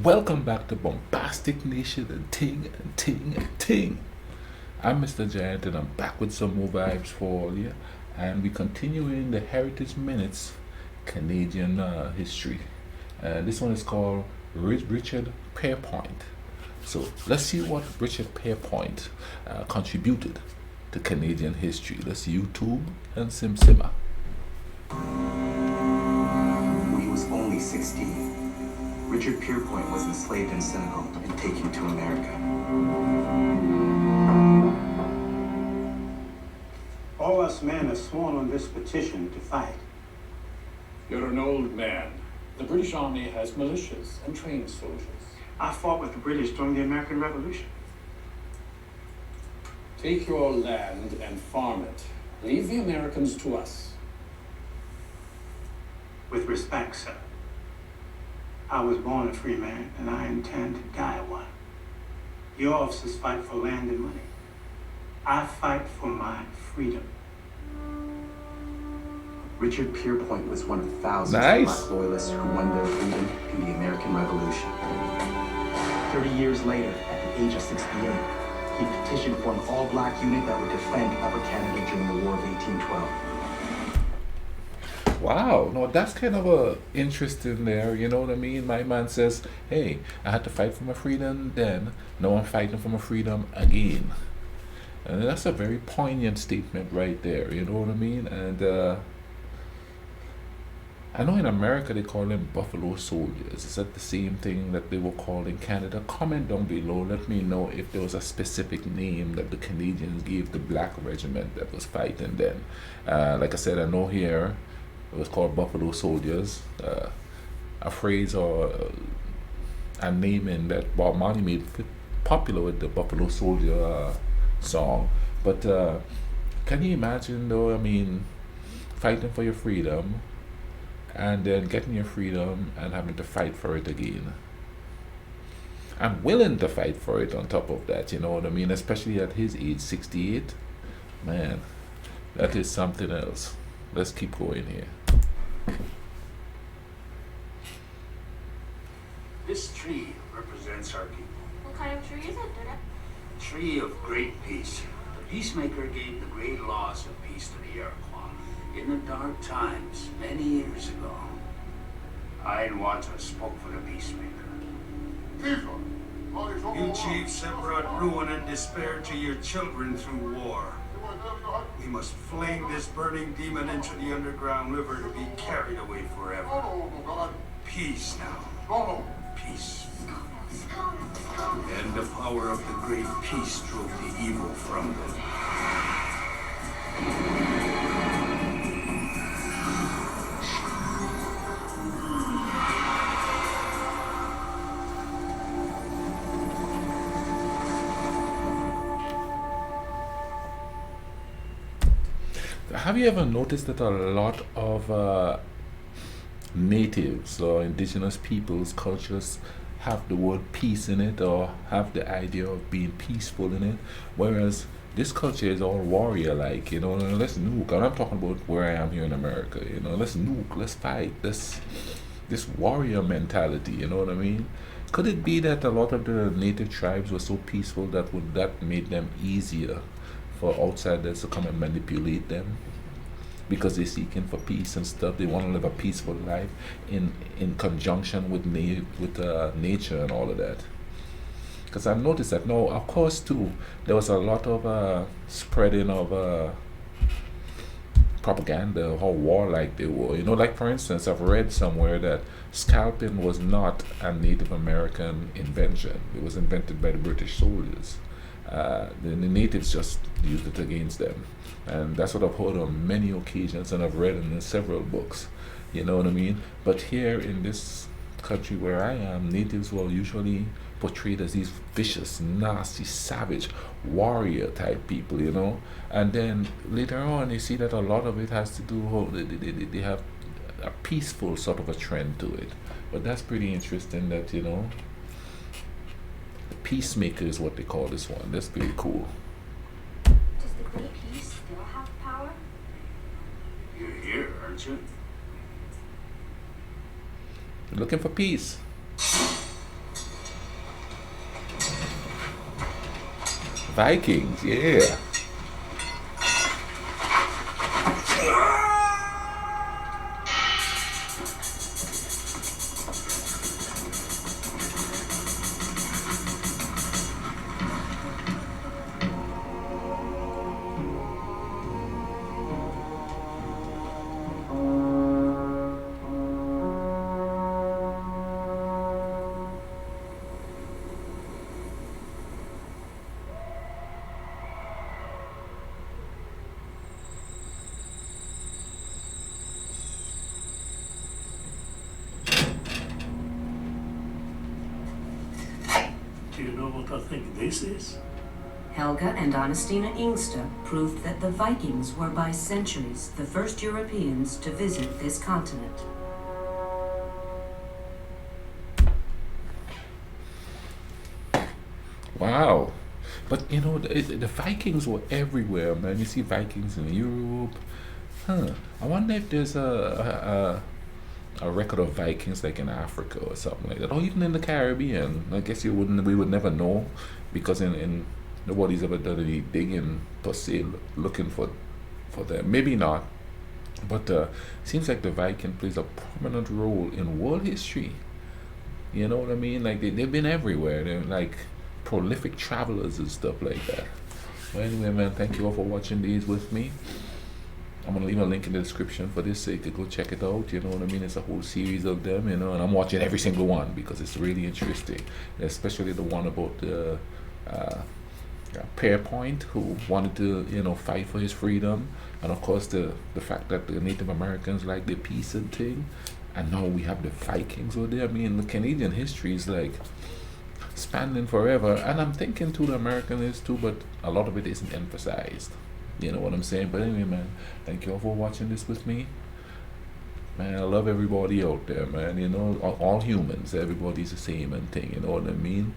Welcome back to Bombastic Nation and Ting and Ting and Ting. I'm Mr. Giant and I'm back with some more vibes for all you. And we continuing the Heritage Minutes Canadian history. This one is called Richard Pierpoint. So let's see what Richard Pierpoint contributed to Canadian history. Let's YouTube and Simma. When he was only 16, Richard Pierpoint was enslaved in Senegal and taken to America. All us men are sworn on this petition to fight. You're an old man. The British Army has militias and trained soldiers. I fought with the British during the American Revolution. Take your land and farm it. Leave the Americans to us. With respect, sir. I was born a free man, and I intend to die one. Your officers fight for land and money. I fight for my freedom. Richard Pierpoint was one of thousands Nice. of black loyalists who won their freedom in the American Revolution. 30 years later, at the age of 68, he petitioned for an all-black unit that would defend Upper Canada during the War of 1812. Wow, no, that's kind of a interesting there, you know what I mean? My man says, hey, I had to fight for my freedom then, now I'm fighting for my freedom again. And that's a very poignant statement right there, you know what I mean? And I know in America they call them Buffalo Soldiers. Is that the same thing that they were called in Canada? Comment down below, let me know if there was a specific name that the Canadians gave the black regiment that was fighting then. Like I said, I know here, it was called Buffalo Soldiers, a phrase or a naming that Bob Marley made popular with the Buffalo Soldier song. But can you imagine though, I mean, fighting for your freedom and then getting your freedom and having to fight for it again? I'm willing to fight for it on top of that, you know what I mean? Especially at his age, 68. Man, that is something else. Let's keep going here. This tree represents our people. What kind of tree is it, Dada? A tree of great peace. The Peacemaker gave the great laws of peace to the Iroquois in the dark times many years ago. I and Wata spoke for the Peacemaker. You chiefs have brought ruin and despair to your children through war. We must fling this burning demon into the underground river to be carried away forever. Peace now. Peace. And the power of the great peace drove the evil from them. Have you ever noticed that a lot of natives or indigenous peoples, cultures have the word peace in it or have the idea of being peaceful in it, whereas this culture is all warrior like, you know, let's nuke. And I'm talking about where I am here in America, you know, let's nuke, let's fight, this warrior mentality, you know what I mean? Could it be that a lot of the native tribes were so peaceful that made them easier for outsiders to come and manipulate them? Because they're seeking for peace and stuff. They want to live a peaceful life in conjunction with nature and all of that. Because I've noticed that now, of course, too, there was a lot of spreading of propaganda, how warlike they were. You know, like for instance, I've read somewhere that scalping was not a Native American invention. It was invented by the British soldiers. The natives just used it against them. And that's what I've heard on many occasions and I've read in several books. You know what I mean? But here in this country where I am, natives were usually portrayed as these vicious, nasty, savage, warrior type people, you know? And then later on, you see that a lot of it has to do, they have a peaceful sort of a trend to it. But that's pretty interesting that, you know, Peacemaker is what they call this one. That's pretty cool. Does the Great Peace still have power? You're here, aren't you? Looking for peace. Vikings, yeah. Do you know what I think this is? Helga and Ernestina Ingsta proved that the Vikings were by centuries the first Europeans to visit this continent. Wow. But you know, the Vikings were everywhere, man. You see Vikings in Europe. Huh. I wonder if there's a record of Vikings like in Africa or something like that, or even in the Caribbean. I guess we would never know, because in nobody's ever done any digging per se looking for them. Maybe not, but seems like the Viking plays a prominent role in world history. You know what I mean? Like they've been everywhere. They're like prolific travelers and stuff like that. Well, anyway, man, thank you all for watching these with me. I'm gonna leave a link in the description for this so you could go check it out. You know what I mean? It's a whole series of them, you know, and I'm watching every single one because it's really interesting, especially the one about the Pierpoint, who wanted to, you know, fight for his freedom, and of course the fact that the Native Americans like the peace and thing, and now we have the Vikings over there. I mean, the Canadian history is like spanning forever, and I'm thinking too the American is too, but a lot of it isn't emphasized. You know what I'm saying? But anyway, man, thank you all for watching this with me. Man, I love everybody out there, man. You know, all humans, everybody's the same and thing. You know what I mean?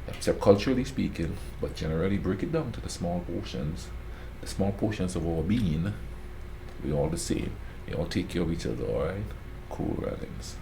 Except culturally speaking, but generally break it down to the small portions of our being. We all the same. You all take care of each other, all right? Cool runnings.